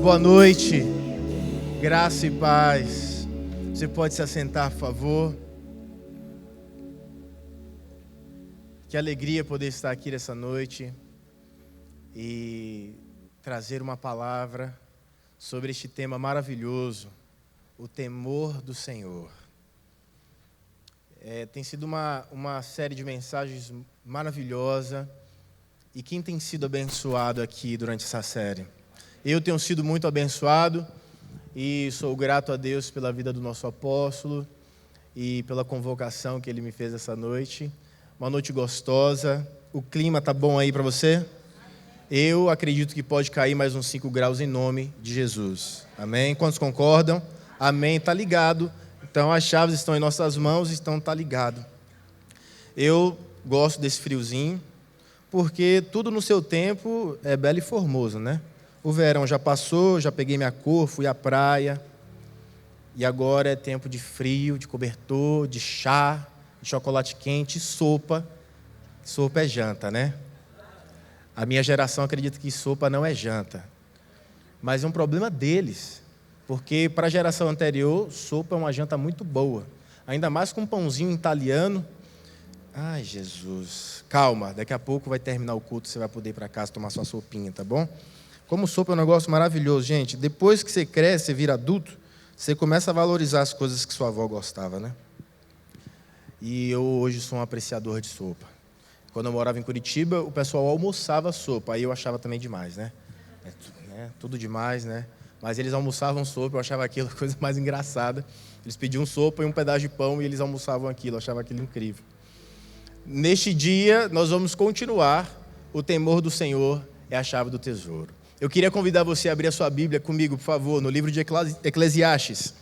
Boa noite, graça e paz. Você pode se assentar, por favor. Que alegria poder estar aqui nessa noite e trazer uma palavra sobre este tema maravilhoso, o temor do Senhor. Tem sido uma série de mensagens maravilhosa. E quem tem sido abençoado aqui durante essa série? Eu tenho sido muito abençoado e sou grato a Deus pela vida do nosso apóstolo e pela convocação que ele me fez essa noite. Uma noite gostosa. O clima tá bom aí para você? Eu acredito que pode cair mais uns 5 graus em nome de Jesus. Amém? Quantos concordam? Amém. Tá ligado? Então as chaves estão em nossas mãos, então tá ligado. Eu gosto desse friozinho, porque tudo no seu tempo é belo e formoso, né? O verão já passou, já peguei minha cor, fui à praia. E agora é tempo de frio, de cobertor, de chá, de chocolate quente, sopa. Sopa é janta, né? A minha geração acredita que sopa não é janta. Mas é um problema deles. Porque para a geração anterior, sopa é uma janta muito boa. Ainda mais com um pãozinho italiano. Ai, Jesus. Calma, daqui a pouco vai terminar o culto, você vai poder ir para casa tomar sua sopinha, tá bom? Como sopa é um negócio maravilhoso, gente. Depois que você cresce, você vira adulto, você começa a valorizar as coisas que sua avó gostava, né? E eu hoje sou um apreciador de sopa. Quando eu morava em Curitiba, o pessoal almoçava sopa, aí eu achava também demais, né? Tudo demais, né? Mas eles almoçavam sopa, eu achava aquilo a coisa mais engraçada. Eles pediam sopa e um pedaço de pão e eles almoçavam aquilo, eu achava aquilo incrível. Neste dia, nós vamos continuar. O temor do Senhor é a chave do tesouro. Eu queria convidar você a abrir a sua Bíblia comigo, por favor, no livro de Eclesiastes.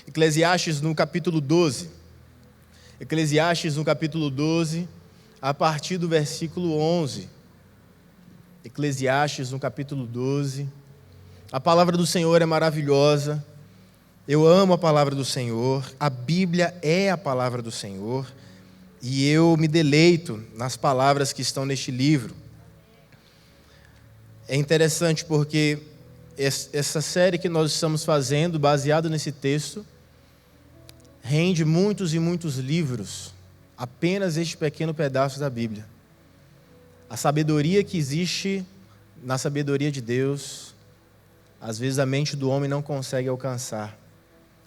Eclesiastes no capítulo 12. Eclesiastes no capítulo 12, a partir do versículo 11. Eclesiastes no capítulo 12. A palavra do Senhor é maravilhosa. Eu amo a palavra do Senhor. A Bíblia é a palavra do Senhor. E eu me deleito nas palavras que estão neste livro. É interessante porque essa série que nós estamos fazendo, baseado nesse texto, rende muitos e muitos livros, apenas este pequeno pedaço da Bíblia. A sabedoria que existe na sabedoria de Deus, às vezes a mente do homem não consegue alcançar,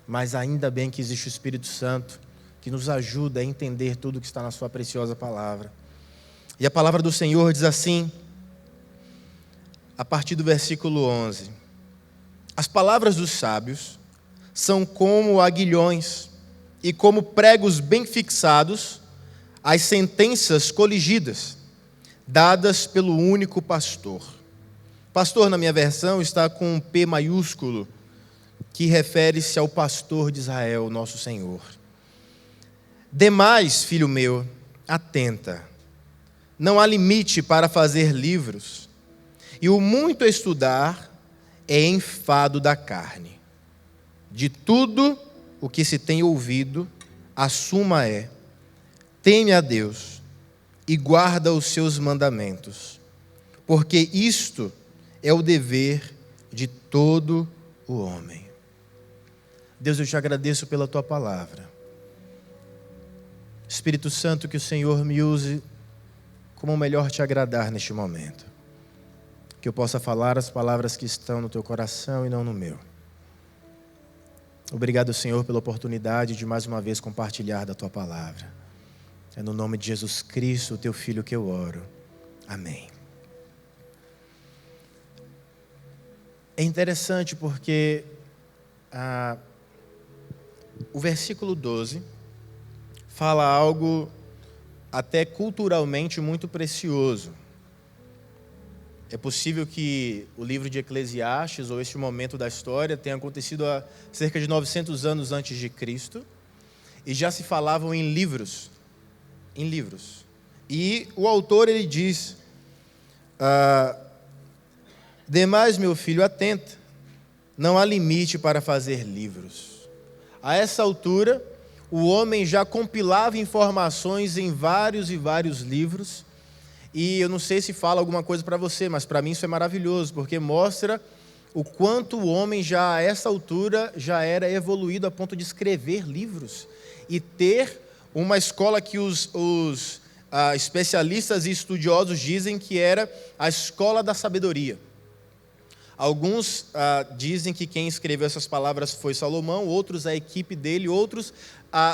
mas ainda bem que existe o Espírito Santo, que nos ajuda a entender tudo que está na sua preciosa palavra. E a palavra do Senhor diz assim, a partir do versículo 11: As palavras dos sábios são como aguilhões e como pregos bem fixados, as sentenças coligidas, dadas pelo único pastor. Pastor, na minha versão, está com um P maiúsculo, que refere-se ao pastor de Israel, nosso Senhor. Demais, filho meu, atenta. Não há limite para fazer livros, e o muito estudar é enfado da carne. De tudo o que se tem ouvido, a suma é: teme a Deus e guarda os seus mandamentos, porque isto é o dever de todo o homem. Deus, eu te agradeço pela tua palavra. Espírito Santo, que o Senhor me use como melhor te agradar neste momento. Que eu possa falar as palavras que estão no teu coração e não no meu. Obrigado, Senhor, pela oportunidade de mais uma vez compartilhar da tua palavra. É no nome de Jesus Cristo, o teu Filho, que eu oro. Amém. É interessante porque o versículo 12 fala algo até culturalmente muito precioso. É possível que o livro de Eclesiastes, ou este momento da história, tenha acontecido há cerca de 900 anos antes de Cristo, e já se falavam em livros. E o autor, ele diz, demais, meu filho, atenta, não há limite para fazer livros. A essa altura, o homem já compilava informações em vários e vários livros. E eu não sei se fala alguma coisa para você, mas para mim isso é maravilhoso, porque mostra o quanto o homem já a essa altura já era evoluído a ponto de escrever livros e ter uma escola que os especialistas e estudiosos dizem que era a escola da sabedoria. Alguns dizem que quem escreveu essas palavras foi Salomão, outros a equipe dele, outros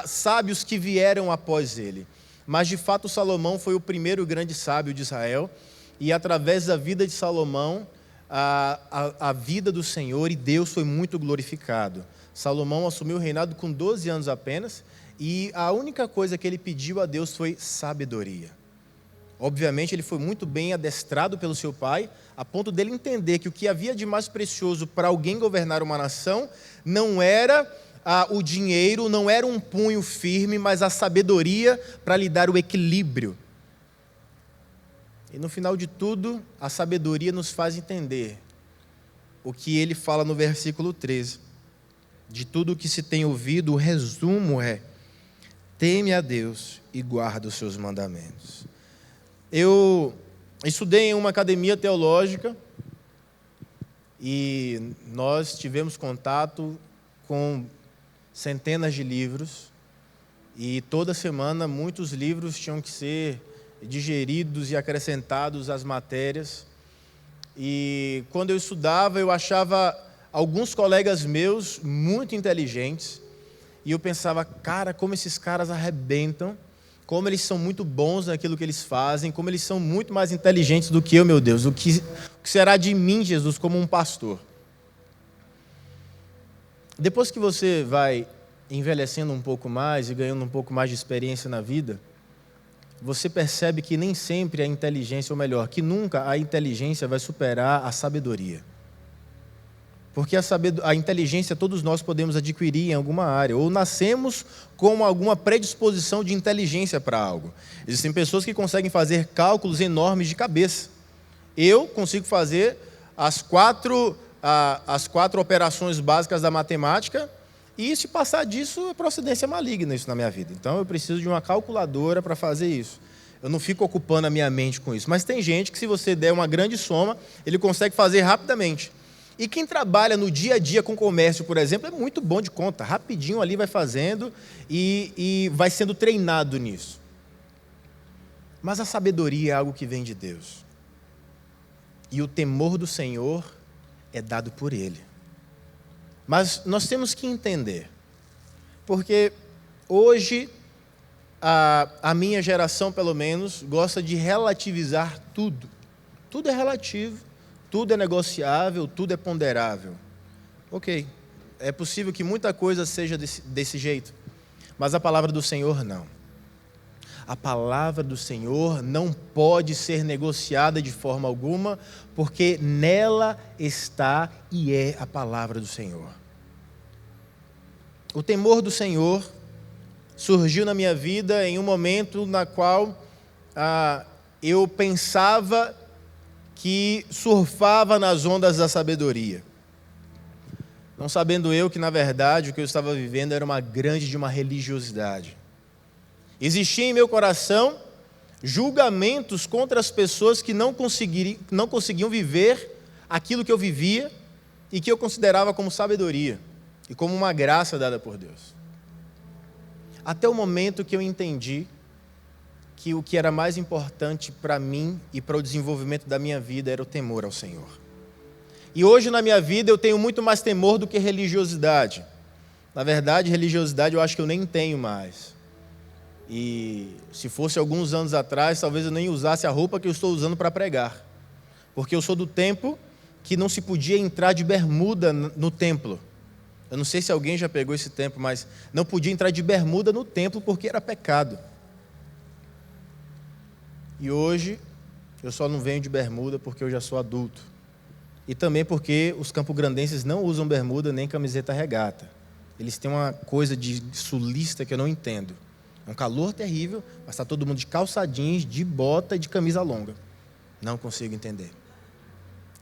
sábios que vieram após ele. Mas, de fato, Salomão foi o primeiro grande sábio de Israel, e através da vida de Salomão, a vida do Senhor e Deus foi muito glorificado. Salomão assumiu o reinado com 12 anos apenas, e a única coisa que ele pediu a Deus foi sabedoria. Obviamente, ele foi muito bem adestrado pelo seu pai, a ponto dele entender que o que havia de mais precioso para alguém governar uma nação não era o dinheiro, não era um punho firme, mas a sabedoria para lhe dar o equilíbrio. E no final de tudo, a sabedoria nos faz entender o que ele fala no versículo 13. De tudo o que se tem ouvido, o resumo é: teme a Deus e guarda os seus mandamentos. Eu estudei em uma academia teológica e nós tivemos contato com centenas de livros, e toda semana muitos livros tinham que ser digeridos e acrescentados às matérias. E quando eu estudava, eu achava alguns colegas meus muito inteligentes, e eu pensava, cara, como esses caras arrebentam, como eles são muito bons naquilo que eles fazem, como eles são muito mais inteligentes do que eu, meu Deus. O que será de mim, Jesus, como um pastor? Depois que você vai envelhecendo um pouco mais e ganhando um pouco mais de experiência na vida, você percebe que nem sempre a inteligência, ou melhor, que nunca a inteligência vai superar a sabedoria. Porque a inteligência todos nós podemos adquirir em alguma área, ou nascemos com alguma predisposição de inteligência para algo. Existem pessoas que conseguem fazer cálculos enormes de cabeça. Eu consigo fazer as quatro operações básicas da matemática, e se passar disso é procedência maligna isso na minha vida. Então eu preciso de uma calculadora para fazer isso. Eu não fico ocupando a minha mente com isso. Mas tem gente que, se você der uma grande soma, ele consegue fazer rapidamente. E quem trabalha no dia a dia com comércio, por exemplo, é muito bom de conta. Rapidinho ali vai fazendo e vai sendo treinado nisso. Mas a sabedoria é algo que vem de Deus. E o temor do Senhor é dado por Ele. Mas nós temos que entender, porque hoje a minha geração, pelo menos, gosta de relativizar tudo. Tudo é relativo, tudo é negociável, tudo é ponderável. Ok, é possível que muita coisa seja desse jeito, mas a palavra do Senhor não. A palavra do Senhor não pode ser negociada de forma alguma, porque nela está e é a palavra do Senhor. O temor do Senhor surgiu na minha vida em um momento na qual eu pensava que surfava nas ondas da sabedoria, não sabendo eu que, na verdade, o que eu estava vivendo era uma grande de uma religiosidade. Existia em meu coração julgamentos contra as pessoas que não conseguiam viver aquilo que eu vivia e que eu considerava como sabedoria e como uma graça dada por Deus. Até o momento que eu entendi que o que era mais importante para mim e para o desenvolvimento da minha vida era o temor ao Senhor. E hoje na minha vida eu tenho muito mais temor do que religiosidade. Na verdade, religiosidade eu acho que eu nem tenho mais. E se fosse alguns anos atrás, talvez eu nem usasse a roupa que eu estou usando para pregar. Porque eu sou do tempo que não se podia entrar de bermuda no templo. Eu não sei se alguém já pegou esse tempo, mas não podia entrar de bermuda no templo porque era pecado. E hoje eu só não venho de bermuda porque eu já sou adulto. E também porque os campograndenses não usam bermuda nem camiseta regata. Eles têm uma coisa de sulista que eu não entendo. É um calor terrível, mas está todo mundo de calça jeans, de bota e de camisa longa. Não consigo entender.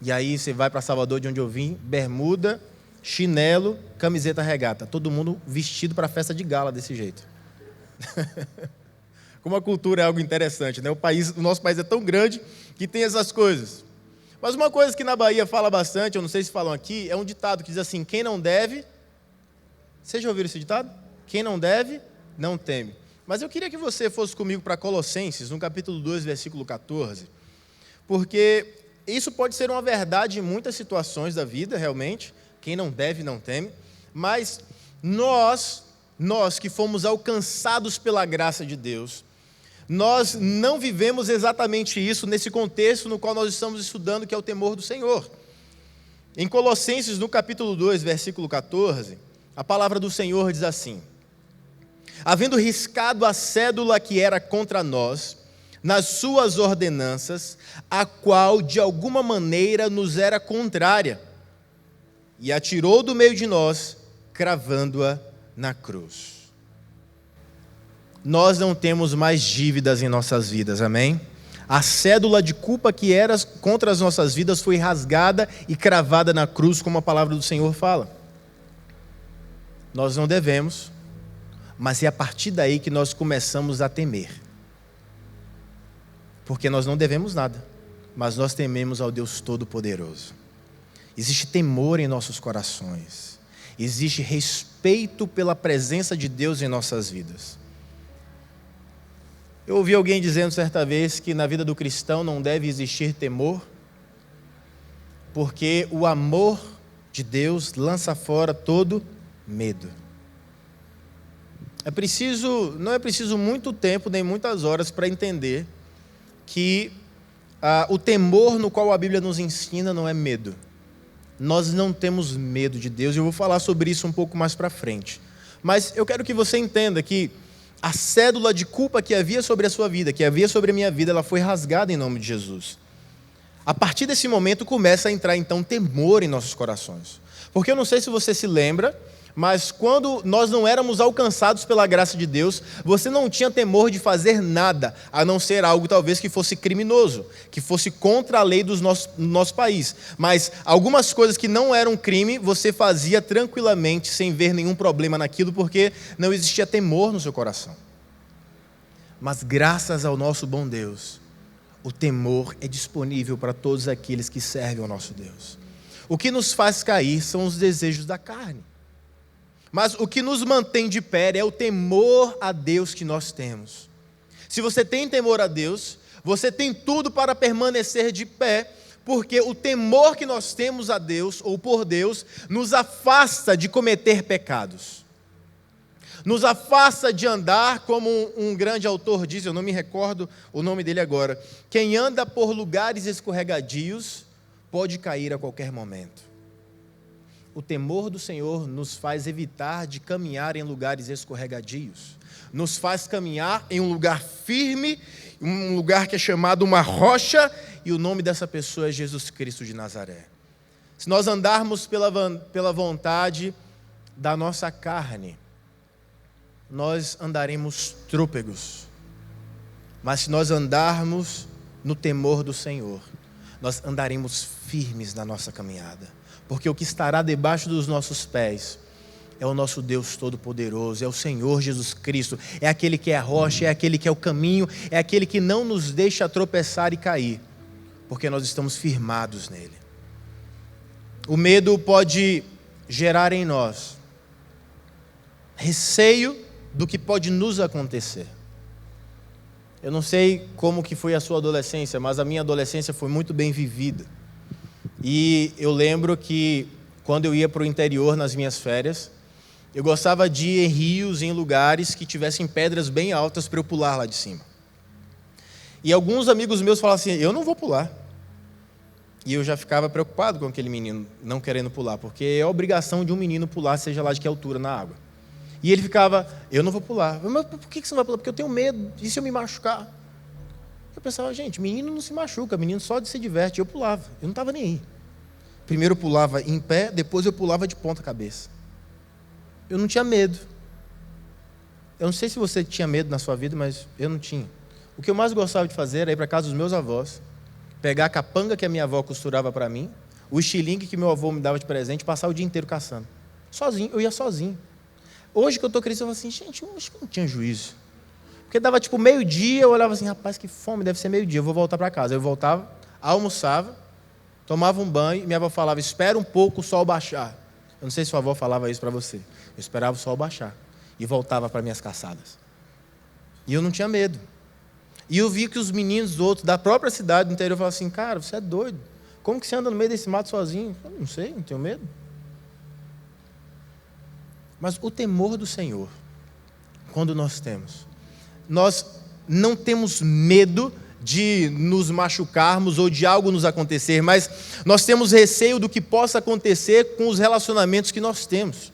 E aí você vai para Salvador, de onde eu vim, bermuda, chinelo, camiseta regata. Todo mundo vestido para a festa de gala desse jeito. Como a cultura é algo interessante, né? O nosso país é tão grande que tem essas coisas. Mas uma coisa que na Bahia fala bastante, eu não sei se falam aqui, é um ditado que diz assim: quem não deve... Vocês já ouviram esse ditado? Quem não deve, não teme. Mas eu queria que você fosse comigo para Colossenses, no capítulo 2, versículo 14, porque isso pode ser uma verdade em muitas situações da vida, realmente. Quem não deve, não teme. Mas nós que fomos alcançados pela graça de Deus, nós não vivemos exatamente isso nesse contexto no qual nós estamos estudando, que é o temor do Senhor. Em Colossenses, no capítulo 2, versículo 14, a palavra do Senhor diz assim: havendo riscado a cédula que era contra nós, nas suas ordenanças, a qual de alguma maneira nos era contrária, e a tirou do meio de nós, cravando-a na cruz. Nós não temos mais dívidas em nossas vidas, amém? A cédula de culpa que era contra as nossas vidas foi rasgada e cravada na cruz, como a palavra do Senhor fala. Nós não devemos, mas é a partir daí que nós começamos a temer. Porque nós não devemos nada, mas nós tememos ao Deus Todo-Poderoso. Existe temor em nossos corações, existe respeito pela presença de Deus em nossas vidas. Eu ouvi alguém dizendo certa vez que na vida do cristão não deve existir temor, porque o amor de Deus lança fora todo medo. Não é preciso muito tempo nem muitas horas para entender que o temor no qual a Bíblia nos ensina não é medo. Nós não temos medo de Deus, e eu vou falar sobre isso um pouco mais para frente. Mas eu quero que você entenda que a cédula de culpa que havia sobre a sua vida, que havia sobre a minha vida, ela foi rasgada em nome de Jesus. A partir desse momento começa a entrar então temor em nossos corações. Porque eu não sei se você se lembra, mas quando nós não éramos alcançados pela graça de Deus, você não tinha temor de fazer nada, a não ser algo talvez que fosse criminoso, que fosse contra a lei do nosso país. Mas algumas coisas que não eram crime, você fazia tranquilamente, sem ver nenhum problema naquilo, porque não existia temor no seu coração. Mas graças ao nosso bom Deus, o temor é disponível para todos aqueles que servem ao nosso Deus. O que nos faz cair são os desejos da carne. Mas o que nos mantém de pé é o temor a Deus que nós temos. Se você tem temor a Deus, você tem tudo para permanecer de pé, porque o temor que nós temos a Deus, ou por Deus, nos afasta de cometer pecados. Nos afasta de andar, como um grande autor diz, eu não me recordo o nome dele agora: quem anda por lugares escorregadios pode cair a qualquer momento. O temor do Senhor nos faz evitar de caminhar em lugares escorregadios, nos faz caminhar em um lugar firme, um lugar que é chamado uma rocha, e o nome dessa pessoa é Jesus Cristo de Nazaré. Se nós andarmos pela vontade da nossa carne, nós andaremos trôpegos, mas se nós andarmos no temor do Senhor, nós andaremos firmes na nossa caminhada. Porque o que estará debaixo dos nossos pés é o nosso Deus Todo-Poderoso, é o Senhor Jesus Cristo, é aquele que é a rocha, é aquele que é o caminho, é aquele que não nos deixa tropeçar e cair, porque nós estamos firmados nele. O medo pode gerar em nós receio do que pode nos acontecer. Eu não sei como que foi a sua adolescência, mas a minha adolescência foi muito bem vivida. E eu lembro que quando eu ia para o interior nas minhas férias, eu gostava de ir em rios, em lugares que tivessem pedras bem altas para eu pular lá de cima. E alguns amigos meus falavam assim: eu não vou pular. E eu já ficava preocupado com aquele menino não querendo pular, porque é obrigação de um menino pular, seja lá de que altura na água. E ele ficava: eu não vou pular. Mas por que você não vai pular? Porque eu tenho medo, e se eu me machucar? Eu pensava: gente, menino não se machuca, menino só se diverte. Eu pulava, eu não estava nem aí. Primeiro eu pulava em pé, depois eu pulava de ponta cabeça. Eu não tinha medo. Eu não sei se você tinha medo na sua vida, mas eu não tinha. O que eu mais gostava de fazer era ir para casa dos meus avós, pegar a capanga que a minha avó costurava para mim, o estilingue que meu avô me dava de presente, e passar o dia inteiro caçando. Sozinho, eu ia sozinho. Hoje que eu estou crescendo, eu falo assim: gente, eu acho que não tinha juízo. Porque dava tipo meio-dia, eu olhava assim: rapaz, que fome, deve ser meio-dia, eu vou voltar para casa. Eu voltava, almoçava, tomava um banho e minha avó falava, espera um pouco o sol baixar. Eu não sei se sua avó falava isso para você. Eu esperava o sol baixar e voltava para minhas caçadas. E eu não tinha medo. E eu vi que os meninos outros da própria cidade do interior falavam assim, cara, você é doido. Como que você anda no meio desse mato sozinho? Eu não sei, não tenho medo. Mas o temor do Senhor, quando nós não temos medo de nos machucarmos ou de algo nos acontecer, mas nós temos receio do que possa acontecer com os relacionamentos que nós temos.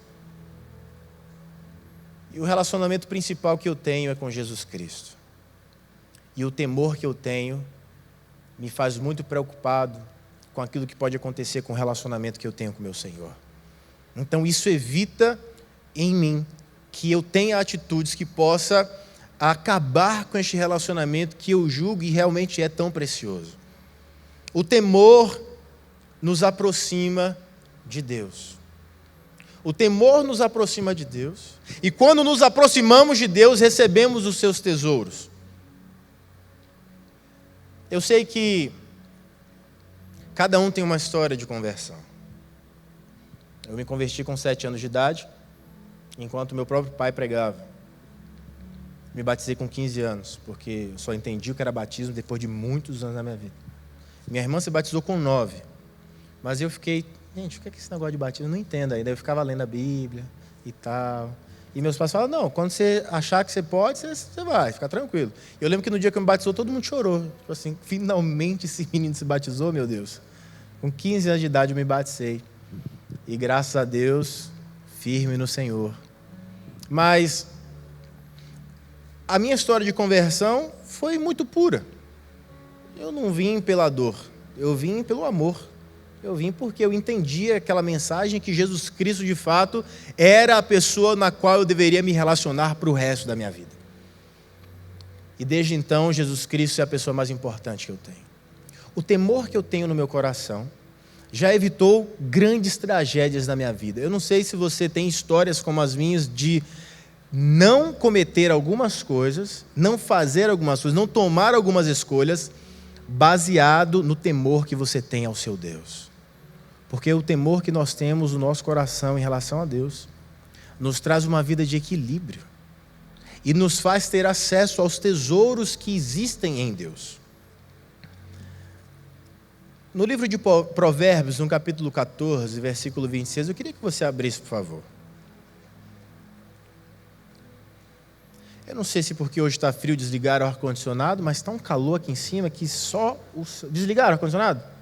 E o relacionamento principal que eu tenho é com Jesus Cristo. E o temor que eu tenho me faz muito preocupado com aquilo que pode acontecer com o relacionamento que eu tenho com meu Senhor. Então isso evita em mim que eu tenha atitudes que possa acabar com este relacionamento que eu julgo e realmente é tão precioso. O temor nos aproxima de Deus. O temor nos aproxima de Deus. E quando nos aproximamos de Deus, recebemos os seus tesouros. Eu sei que cada um tem uma história de conversão. Eu me converti com 7 anos de idade, enquanto meu próprio pai pregava. Me batizei com 15 anos, porque eu só entendi o que era batismo depois de muitos anos na minha vida. Minha irmã se batizou com 9, mas eu fiquei, gente, o que é esse negócio de batismo? Eu não entendo ainda. Eu ficava lendo a Bíblia e tal. E meus pais falavam, não, quando você achar que você pode, você vai, fica tranquilo. Eu lembro que no dia que eu me batizou, todo mundo chorou. Tipo assim, finalmente esse menino se batizou, meu Deus. Com 15 anos de idade eu me batizei. E graças a Deus, firme no Senhor. Mas a minha história de conversão foi muito pura. Eu não vim pela dor, eu vim pelo amor. Eu vim porque eu entendia aquela mensagem que Jesus Cristo, de fato, era a pessoa na qual eu deveria me relacionar para o resto da minha vida. E desde então, Jesus Cristo é a pessoa mais importante que eu tenho. O temor que eu tenho no meu coração já evitou grandes tragédias na minha vida. Eu não sei se você tem histórias como as minhas de não cometer algumas coisas, não fazer algumas coisas, não tomar algumas escolhas, baseado no temor que você tem ao seu Deus. Porque o temor que nós temos no nosso coração em relação a Deus nos traz uma vida de equilíbrio e nos faz ter acesso aos tesouros que existem em Deus. No livro de Provérbios, no capítulo 14, versículo 26, eu queria que você abrisse, por favor. Eu não sei se porque hoje está frio desligaram o ar-condicionado, mas está um calor aqui em cima que só... Desligaram o ar-condicionado?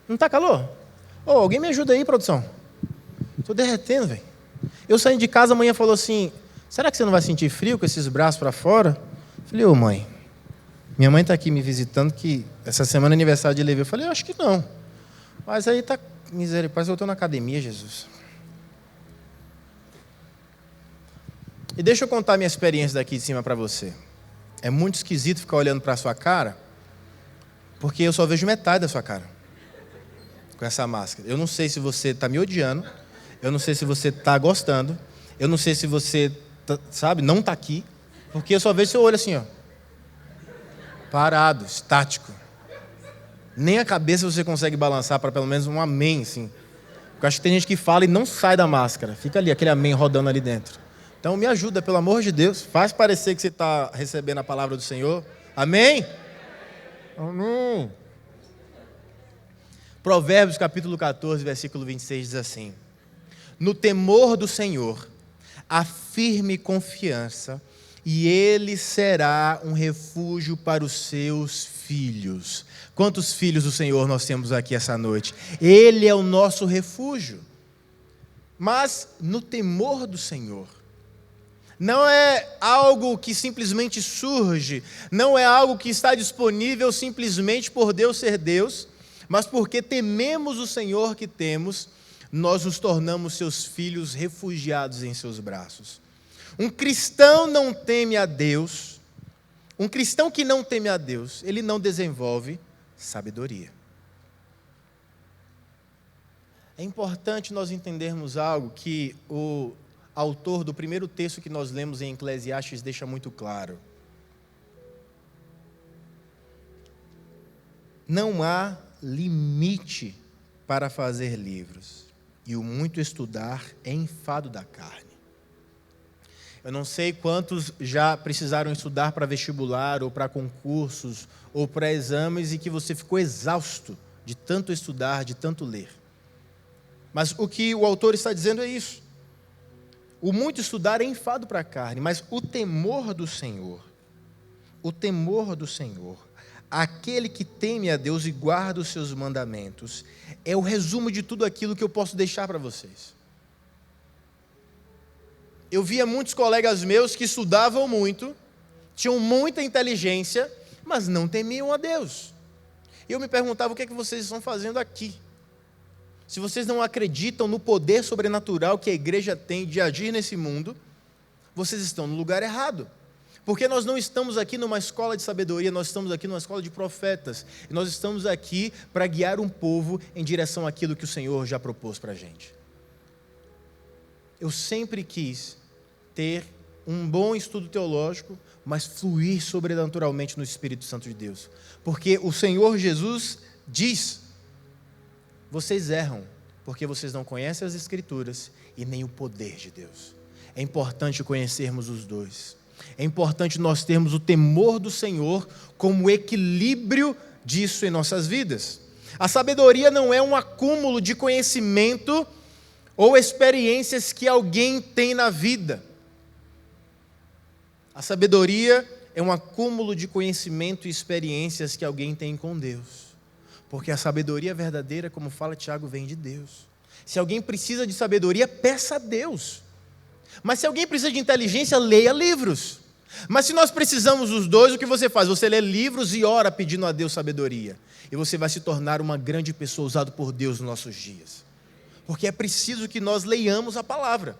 Não está calor? Alguém me ajuda aí, produção. Estou derretendo, velho. Eu saí de casa, a mãe falou assim, será que você não vai sentir frio com esses braços para fora? Eu falei, mãe, minha mãe está aqui me visitando, que essa semana é aniversário de Levi. Eu falei, eu acho que não. Mas aí está, misericórdia, eu estou na academia, Jesus. E deixa eu contar minha experiência daqui de cima para você. É muito esquisito ficar olhando para a sua cara, porque eu só vejo metade da sua cara com essa máscara. Eu não sei se você está me odiando, eu não sei se você está gostando, eu não sei se você, não está aqui, porque eu só vejo seu olho assim, ó, parado, estático. Nem a cabeça você consegue balançar para pelo menos um amém, assim. Porque eu acho que tem gente que fala e não sai da máscara, fica ali, aquele amém rodando ali dentro. Então me ajuda, pelo amor de Deus, faz parecer que você está recebendo a palavra do Senhor. Amém? Amém. Provérbios capítulo 14, versículo 26 diz assim: no temor do Senhor, há firme confiança, e Ele será um refúgio para os seus filhos. Quantos filhos do Senhor nós temos aqui essa noite? Ele é o nosso refúgio. Mas no temor do Senhor, não é algo que simplesmente surge, não é algo que está disponível simplesmente por Deus ser Deus, mas porque tememos o Senhor que temos, nós nos tornamos seus filhos refugiados em seus braços. Um cristão não teme a Deus, um cristão que não teme a Deus, ele não desenvolve sabedoria. É importante nós entendermos algo que o autor do primeiro texto que nós lemos em Eclesiastes deixa muito claro. Não há limite para fazer livros, e o muito estudar é enfado da carne. Eu não sei quantos já precisaram estudar para vestibular, ou para concursos, ou para exames, e que você ficou exausto de tanto estudar, de tanto ler. Mas o que o autor está dizendo é isso. O muito estudar é enfado para a carne, mas o temor do Senhor, aquele que teme a Deus e guarda os seus mandamentos, é o resumo de tudo aquilo que eu posso deixar para vocês. Eu via muitos colegas meus que estudavam muito, tinham muita inteligência, mas não temiam a Deus. E eu me perguntava, o que é que vocês estão fazendo aqui? Se vocês não acreditam no poder sobrenatural que a igreja tem de agir nesse mundo, vocês estão no lugar errado. Porque nós não estamos aqui numa escola de sabedoria, nós estamos aqui numa escola de profetas. E nós estamos aqui para guiar um povo em direção àquilo que o Senhor já propôs para a gente. Eu sempre quis ter um bom estudo teológico, mas fluir sobrenaturalmente no Espírito Santo de Deus. Porque o Senhor Jesus diz: vocês erram, porque vocês não conhecem as Escrituras e nem o poder de Deus. É importante conhecermos os dois. É importante nós termos o temor do Senhor como equilíbrio disso em nossas vidas. A sabedoria não é um acúmulo de conhecimento ou experiências que alguém tem na vida. A sabedoria é um acúmulo de conhecimento e experiências que alguém tem com Deus. Porque a sabedoria verdadeira, como fala Tiago, vem de Deus. Se alguém precisa de sabedoria, peça a Deus. Mas se alguém precisa de inteligência, leia livros. Mas se nós precisamos dos dois, o que você faz? Você lê livros e ora pedindo a Deus sabedoria. E você vai se tornar uma grande pessoa usada por Deus nos nossos dias. Porque é preciso que nós leiamos a palavra.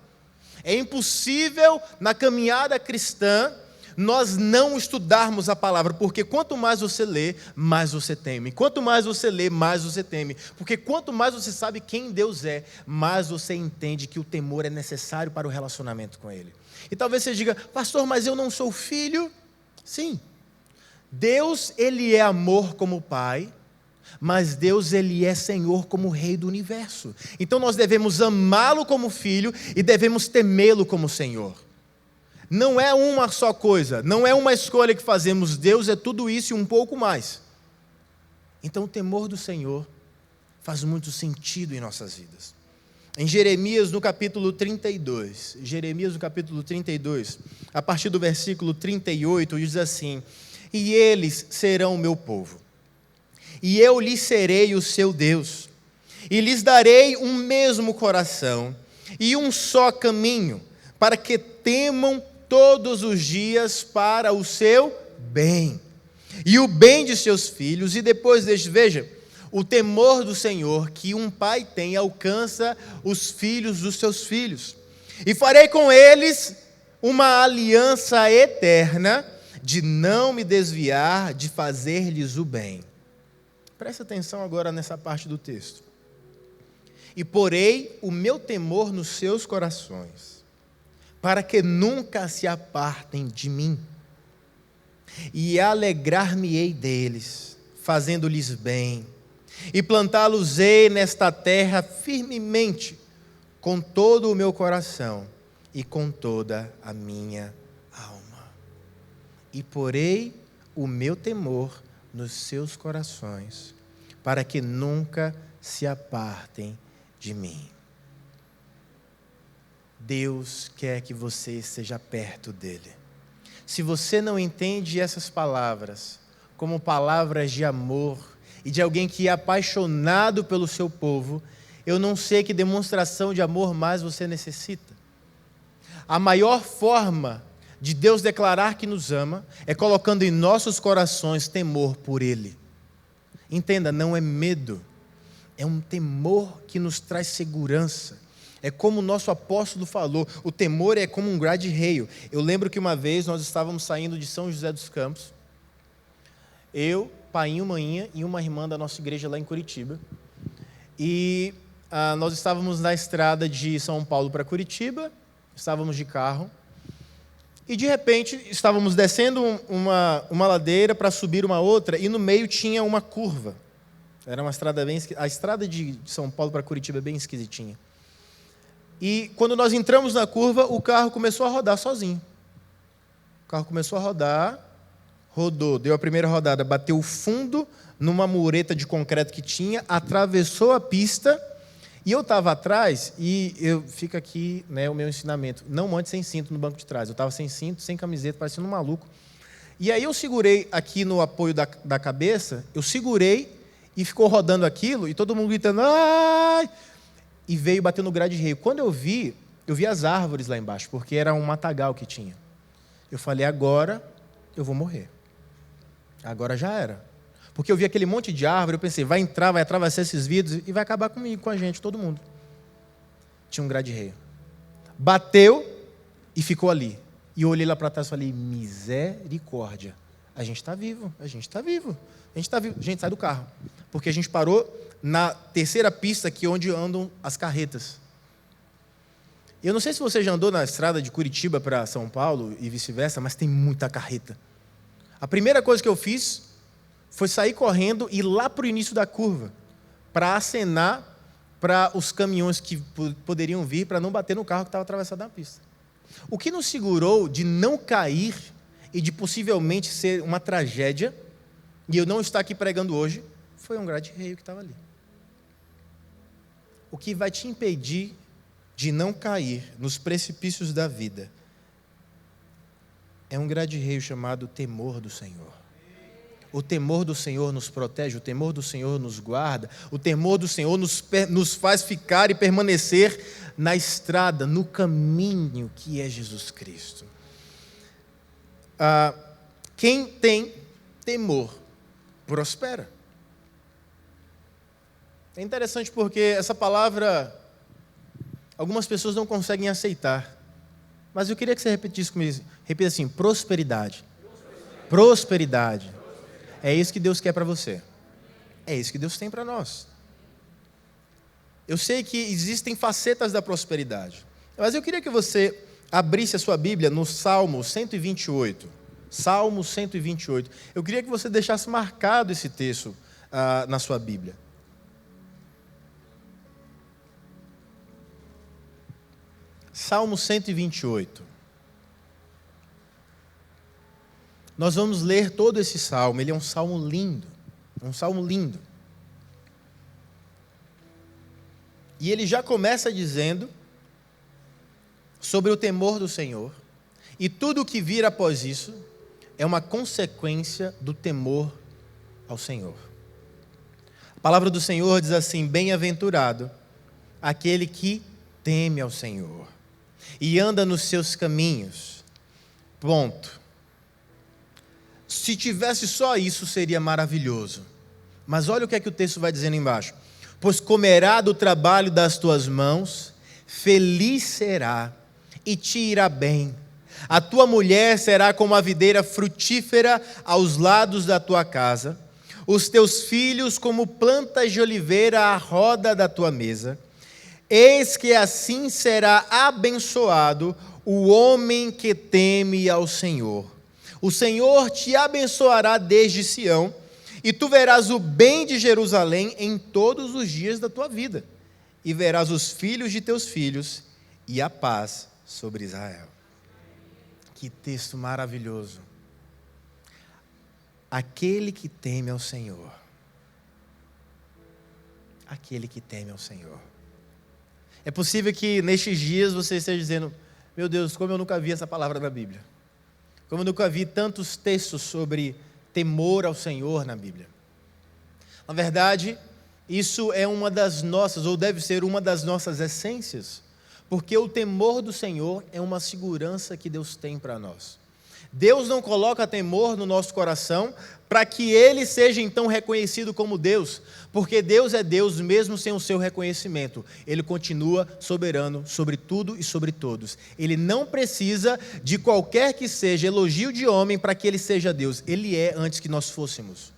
É impossível na caminhada cristã nós não estudarmos a palavra, porque quanto mais você lê, mais você teme. Quanto mais você lê, mais você teme. Porque quanto mais você sabe quem Deus é, mais você entende que o temor é necessário para o relacionamento com Ele. E talvez você diga: pastor, mas eu não sou filho. Sim, Deus, Ele é amor como Pai, mas Deus, Ele é Senhor como Rei do Universo. Então nós devemos amá-lo como filho e devemos temê-lo como Senhor. Não é uma só coisa, não é uma escolha que fazemos. Deus é tudo isso e um pouco mais. Então o temor do Senhor faz muito sentido em nossas vidas. Em Jeremias, no capítulo 32, a partir do versículo 38, diz assim: e eles serão o meu povo, e eu lhes serei o seu Deus, e lhes darei um mesmo coração e um só caminho, para que temam todos os dias para o seu bem, e o bem de seus filhos. E depois deixe, veja, o temor do Senhor que um pai tem alcança os filhos dos seus filhos. E farei com eles uma aliança eterna, de não me desviar de fazer-lhes o bem. Presta atenção agora nessa parte do texto. E porei o meu temor nos seus corações, para que nunca se apartem de mim, e alegrar-me-ei deles, fazendo-lhes bem, e plantá-los-ei nesta terra firmemente, com todo o meu coração e com toda a minha alma. E porei o meu temor nos seus corações, para que nunca se apartem de mim. Deus quer que você esteja perto dele. Se você não entende essas palavras como palavras de amor e de alguém que é apaixonado pelo seu povo, eu não sei que demonstração de amor mais você necessita. A maior forma de Deus declarar que nos ama é colocando em nossos corações temor por Ele. Entenda, não é medo, é um temor que nos traz segurança. É como o nosso apóstolo falou, o temor é como um guarda-reio. Eu lembro que uma vez nós estávamos saindo de São José dos Campos, eu, painho, maninha e uma irmã da nossa igreja lá em Curitiba, e nós estávamos na estrada de São Paulo para Curitiba, estávamos de carro, e de repente estávamos descendo uma ladeira para subir uma outra, e no meio tinha uma curva. Era uma estrada a estrada de São Paulo para Curitiba é bem esquisitinha. E quando nós entramos na curva, o carro começou a rodar sozinho. O carro começou a rodar, rodou, deu a primeira rodada, bateu o fundo numa mureta de concreto que tinha, atravessou a pista, e eu estava atrás, e fica aqui, né, o meu ensinamento, não ande sem cinto no banco de trás. Eu estava sem cinto, sem camiseta, parecendo um maluco. E aí eu segurei aqui no apoio da cabeça, eu segurei e ficou rodando aquilo, e todo mundo gritando, ai! E veio bater no grade rail. Quando eu vi as árvores lá embaixo, porque era um matagal que tinha. Eu falei, agora eu vou morrer. Agora já era. Porque eu vi aquele monte de árvore, eu pensei, vai entrar, vai atravessar esses vidros e vai acabar comigo, com a gente, todo mundo. Tinha um grade rail. Bateu e ficou ali. E eu olhei lá para trás e falei, misericórdia. A gente está vivo, a gente está vivo. A gente sai do carro. Porque a gente parou na terceira pista, que é onde andam as carretas. Eu não sei se você já andou na estrada de Curitiba para São Paulo e vice-versa, mas tem muita carreta. A primeira coisa que eu fiz foi sair correndo e ir lá para o início da curva, para acenar para os caminhões que poderiam vir, para não bater no carro que estava atravessado na pista. O que nos segurou de não cair e de possivelmente ser uma tragédia, e eu não estar aqui pregando hoje, foi um grade rail que estava ali. O que vai te impedir de não cair nos precipícios da vida é um grade rail chamado temor do Senhor. O temor do Senhor nos protege, o temor do Senhor nos guarda, o temor do Senhor nos faz ficar e permanecer na estrada, no caminho que é Jesus Cristo. Quem tem temor prospera. É interessante porque essa palavra algumas pessoas não conseguem aceitar. Mas eu queria que você repetisse comigo. Repita assim, prosperidade. Prosperidade. É isso que Deus quer para você. É isso que Deus tem para nós. Eu sei que existem facetas da prosperidade. Mas eu queria que você abrisse a sua Bíblia no Salmo 128. Salmo 128. Eu queria que você deixasse marcado esse texto na sua Bíblia. Salmo 128. Nós vamos ler todo esse salmo, ele é um salmo lindo, E ele já começa dizendo sobre o temor do Senhor, e tudo o que vir após isso é uma consequência do temor ao Senhor. A palavra do Senhor diz assim, bem-aventurado aquele que teme ao Senhor e anda nos seus caminhos. Ponto. Se tivesse só isso, seria maravilhoso. Mas olha o que é que o texto vai dizendo embaixo. Pois comerá do trabalho das tuas mãos, feliz será e te irá bem. A tua mulher será como a videira frutífera aos lados da tua casa, os teus filhos como plantas de oliveira à roda da tua mesa. Eis que assim será abençoado o homem que teme ao Senhor. O Senhor te abençoará desde Sião, e tu verás o bem de Jerusalém em todos os dias da tua vida, e verás os filhos de teus filhos, e a paz sobre Israel. Que texto maravilhoso. Aquele que teme ao Senhor. Aquele que teme ao Senhor. É possível que nestes dias você esteja dizendo, meu Deus, como eu nunca vi essa palavra na Bíblia. Como eu nunca vi tantos textos sobre temor ao Senhor na Bíblia. Na verdade, isso é uma das nossas, ou deve ser uma das nossas essências, porque o temor do Senhor é uma segurança que Deus tem para nós. Deus não coloca temor no nosso coração para que Ele seja então reconhecido como Deus, porque Deus é Deus mesmo sem o seu reconhecimento. Ele continua soberano sobre tudo e sobre todos. Ele não precisa de qualquer que seja elogio de homem para que Ele seja Deus. Ele é antes que nós fôssemos.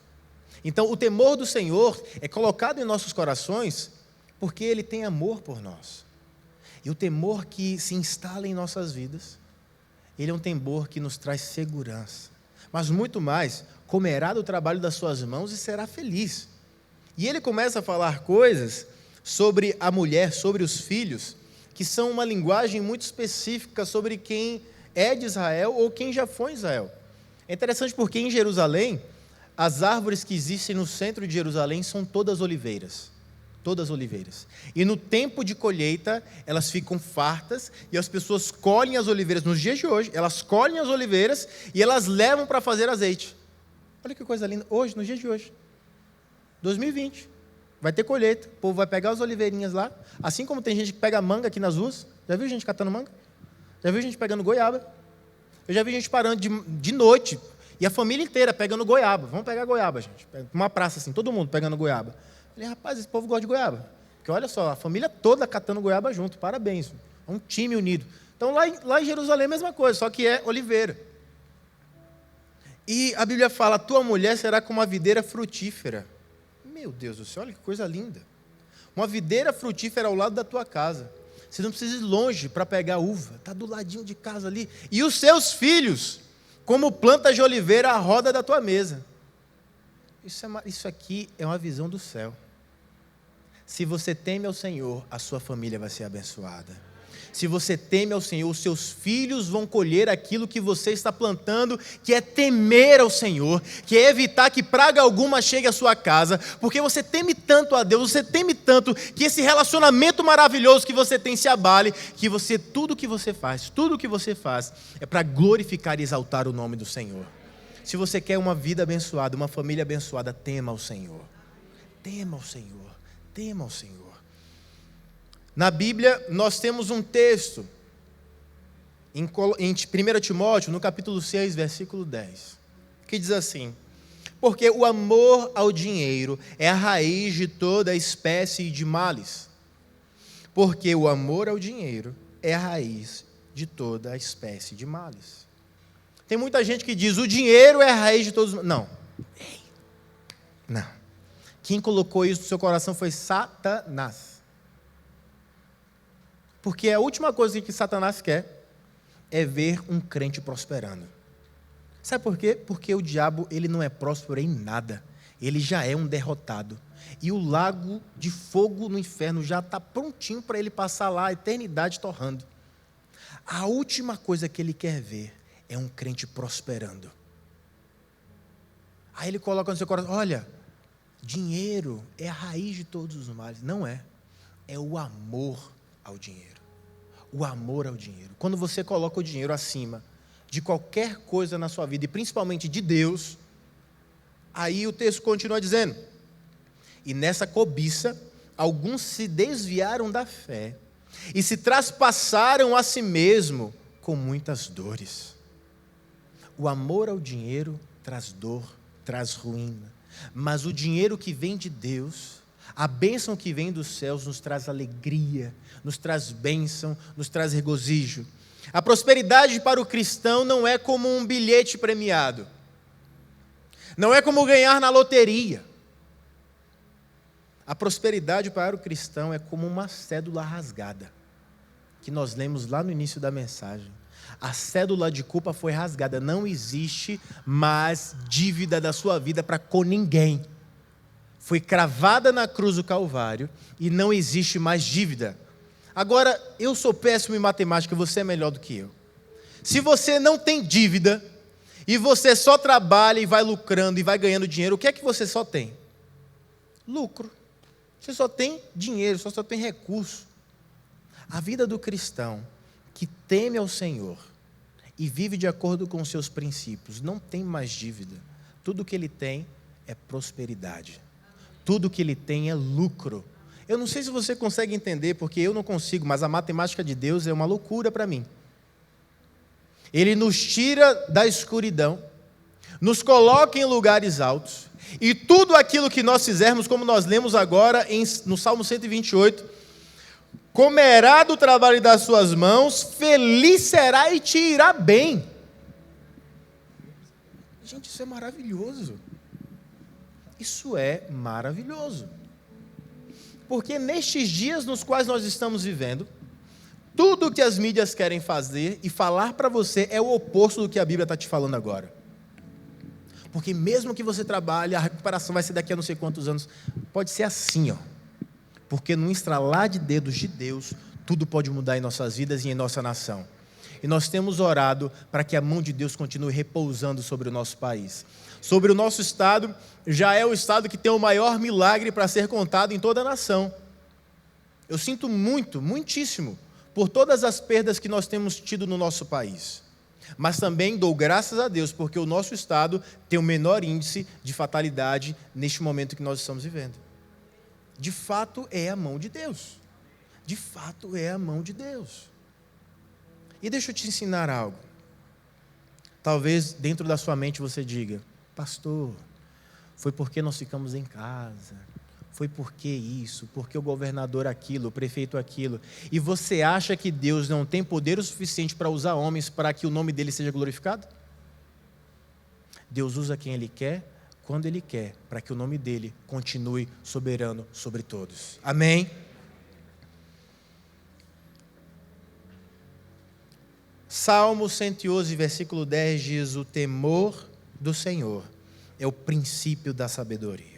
Então o temor do Senhor é colocado em nossos corações porque Ele tem amor por nós. E o temor que se instala em nossas vidas, ele é um temor que nos traz segurança. Mas muito mais, comerá do trabalho das suas mãos e será feliz. E ele começa a falar coisas sobre a mulher, sobre os filhos, que são uma linguagem muito específica sobre quem é de Israel ou quem já foi em Israel. É interessante porque em Jerusalém, as árvores que existem no centro de Jerusalém são todas oliveiras. Todas oliveiras. E no tempo de colheita, elas ficam fartas e as pessoas colhem as oliveiras. Nos dias de hoje, elas colhem as oliveiras e elas levam para fazer azeite. Olha que coisa linda. Hoje, nos dias de hoje. 2020. Vai ter colheita. O povo vai pegar as oliveirinhas lá. Assim como tem gente que pega manga aqui nas ruas. Já viu gente catando manga? Já viu gente pegando goiaba? Eu já vi gente parando de noite. E a família inteira pegando goiaba. Vamos pegar goiaba, gente. Uma praça assim, todo mundo pegando goiaba. Falei, rapaz, esse povo gosta de goiaba. Porque olha só, a família toda catando goiaba junto. Parabéns. É um time unido. Então lá em Jerusalém é a mesma coisa, só que é oliveira. E a Bíblia fala, tua mulher será como uma videira frutífera. Meu Deus do céu, olha que coisa linda. Uma videira frutífera ao lado da tua casa. Você não precisa ir longe para pegar uva. Está do ladinho de casa ali. E os seus filhos, como plantas de oliveira à roda da tua mesa. Isso aqui é uma visão do céu. Se você teme ao Senhor, a sua família vai ser abençoada. Se você teme ao Senhor, os seus filhos vão colher aquilo que você está plantando, que é temer ao Senhor, que é evitar que praga alguma chegue à sua casa, porque você teme tanto a Deus, você teme tanto que esse relacionamento maravilhoso que você tem se abale, que tudo que você faz é para glorificar e exaltar o nome do Senhor. Se você quer uma vida abençoada, uma família abençoada, tema ao Senhor. Tema ao Senhor. Tema ao Senhor. Na Bíblia, nós temos um texto, em 1 Timóteo, no capítulo 6, versículo 10, que diz assim, porque o amor ao dinheiro é a raiz de toda espécie de males. Porque o amor ao dinheiro é a raiz de toda espécie de males. Tem muita gente que diz, o dinheiro é a raiz de todos os... Não. Quem colocou isso no seu coração foi Satanás. Porque a última coisa que Satanás quer é ver um crente prosperando. Sabe por quê? Porque o diabo ele não é próspero em nada. Ele já é um derrotado. E o lago de fogo no inferno já está prontinho para ele passar lá a eternidade torrando. A última coisa que ele quer ver é um crente prosperando. Aí ele coloca no seu coração, olha, dinheiro é a raiz de todos os males. Não é. É o amor ao dinheiro. O amor ao dinheiro. Quando você coloca o dinheiro acima de qualquer coisa na sua vida, e principalmente de Deus, aí o texto continua dizendo, e nessa cobiça, alguns se desviaram da fé, e se traspassaram a si mesmo com muitas dores. O amor ao dinheiro traz dor, traz ruína, mas o dinheiro que vem de Deus, a bênção que vem dos céus nos traz alegria, nos traz bênção, nos traz regozijo. A prosperidade para o cristão não é como um bilhete premiado, não é como ganhar na loteria. A prosperidade para o cristão é como uma cédula rasgada, que nós lemos lá no início da mensagem. A cédula de culpa foi rasgada, não existe mais dívida da sua vida para com ninguém. Foi cravada na cruz do Calvário e não existe mais dívida. Agora, eu sou péssimo em matemática, você é melhor do que eu. Se você não tem dívida e você só trabalha e vai lucrando e vai ganhando dinheiro, o que é que você só tem? Lucro. Você só tem dinheiro, você só tem recurso. A vida do cristão que teme ao Senhor e vive de acordo com os seus princípios, não tem mais dívida. Tudo que ele tem é prosperidade. Tudo que ele tem é lucro. Eu não sei se você consegue entender, porque eu não consigo, mas a matemática de Deus é uma loucura para mim. Ele nos tira da escuridão, nos coloca em lugares altos, e tudo aquilo que nós fizermos, como nós lemos agora no Salmo 128, comerá do trabalho das suas mãos, feliz será e te irá bem. Gente, isso é maravilhoso. Isso é maravilhoso. Porque nestes dias nos quais nós estamos vivendo, tudo que as mídias querem fazer e falar para você é o oposto do que a Bíblia está te falando agora. Porque mesmo que você trabalhe, a recuperação vai ser daqui a não sei quantos anos. Pode ser assim, ó. Porque no estralar de dedos de Deus, tudo pode mudar em nossas vidas e em nossa nação. E nós temos orado para que a mão de Deus continue repousando sobre o nosso país. Sobre o nosso estado, já é o estado que tem o maior milagre para ser contado em toda a nação. Eu sinto muitíssimo, por todas as perdas que nós temos tido no nosso país. Mas também dou graças a Deus, porque o nosso estado tem o menor índice de fatalidade neste momento que nós estamos vivendo. De fato, é a mão de Deus. De fato, é a mão de Deus. E deixa eu te ensinar algo. Talvez dentro da sua mente você diga: pastor, foi porque nós ficamos em casa, foi porque isso, porque o governador aquilo, o prefeito aquilo. E você acha que Deus não tem poder o suficiente para usar homens para que o nome dele seja glorificado? Deus usa quem Ele quer, quando Ele quer, para que o nome dele continue soberano sobre todos. Amém? Salmo 111, versículo 10 diz: o temor do Senhor é o princípio da sabedoria.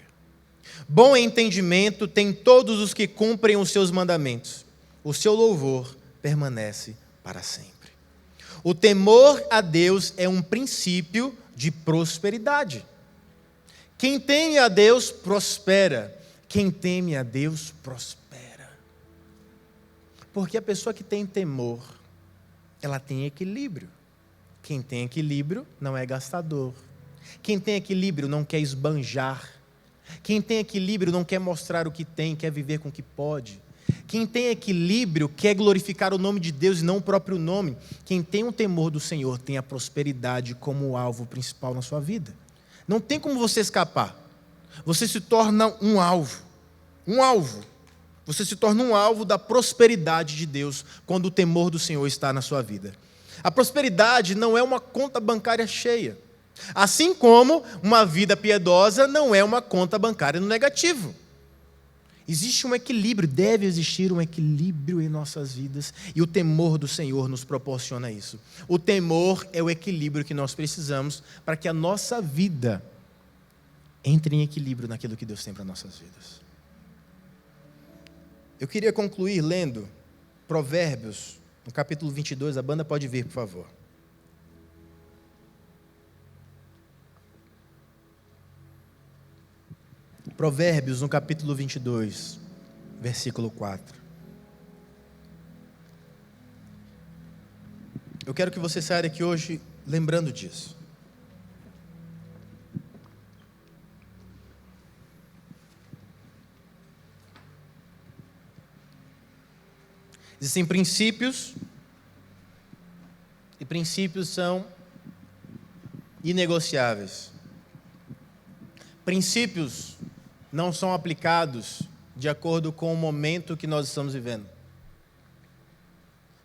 Bom entendimento tem todos os que cumprem os seus mandamentos. O seu louvor permanece para sempre. O temor a Deus é um princípio de prosperidade. Quem teme a Deus prospera. Quem teme a Deus prospera. Porque a pessoa que tem temor, ela tem equilíbrio. Quem tem equilíbrio não é gastador. Quem tem equilíbrio não quer esbanjar. Quem tem equilíbrio não quer mostrar o que tem, quer viver com o que pode. Quem tem equilíbrio quer glorificar o nome de Deus e não o próprio nome. Quem tem um temor do Senhor tem a prosperidade como alvo principal na sua vida. Não tem como você escapar. Você se torna um alvo. Um alvo. Você se torna um alvo da prosperidade de Deus quando o temor do Senhor está na sua vida. A prosperidade não é uma conta bancária cheia. Assim como uma vida piedosa não é uma conta bancária no negativo. Existe um equilíbrio, deve existir um equilíbrio em nossas vidas, e o temor do Senhor nos proporciona isso. O temor é o equilíbrio que nós precisamos para que a nossa vida entre em equilíbrio naquilo que Deus tem para nossas vidas. Eu queria concluir lendo Provérbios, no capítulo 22, a banda pode vir, por favor. Provérbios, no capítulo 22, versículo 4. Eu quero que você saia daqui hoje lembrando disso. Existem princípios, e princípios são inegociáveis. Princípios não são aplicados de acordo com o momento que nós estamos vivendo.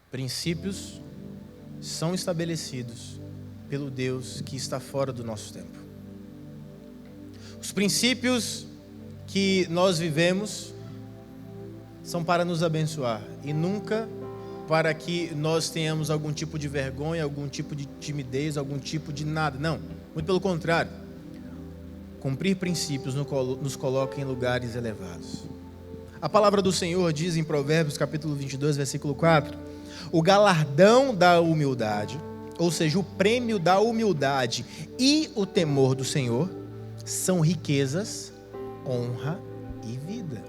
Princípios são estabelecidos pelo Deus que está fora do nosso tempo. Os princípios que nós vivemos são para nos abençoar e nunca para que nós tenhamos algum tipo de vergonha, algum tipo de timidez, algum tipo de nada. Não, muito pelo contrário. Cumprir princípios nos coloca em lugares elevados. A palavra do Senhor diz em Provérbios capítulo 22, versículo 4: o galardão da humildade, ou seja, o prêmio da humildade e o temor do Senhor, são riquezas, honra e vida.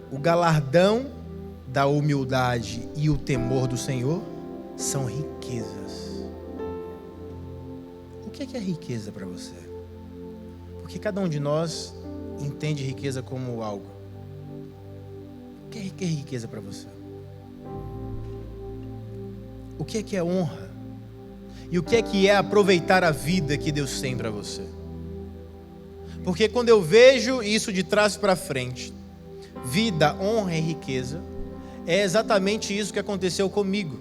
O galardão da humildade e o temor do Senhor são riquezas. O que é riqueza para você? Porque cada um de nós entende riqueza como algo. O que é riqueza para você? O que é honra? E o que é aproveitar a vida que Deus tem para você? Porque quando eu vejo isso de trás para frente, vida, honra e riqueza, é exatamente isso que aconteceu comigo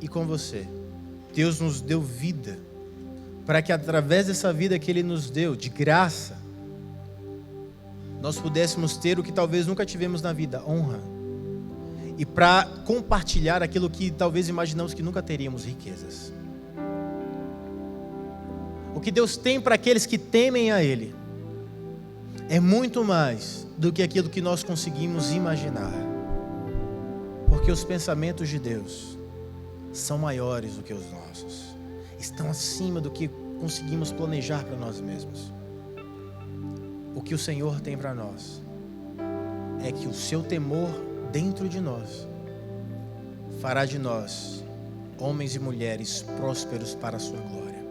e com você. Deus nos deu vida, para que através dessa vida que Ele nos deu, de graça, nós pudéssemos ter o que talvez nunca tivemos na vida, honra. E para compartilhar aquilo que talvez imaginamos que nunca teríamos, riquezas. O que Deus tem para aqueles que temem a Ele é muito mais do que aquilo que nós conseguimos imaginar. Porque os pensamentos de Deus são maiores do que os nossos. Estão acima do que conseguimos planejar para nós mesmos. O que o Senhor tem para nós é que o seu temor dentro de nós fará de nós homens e mulheres prósperos para a sua glória.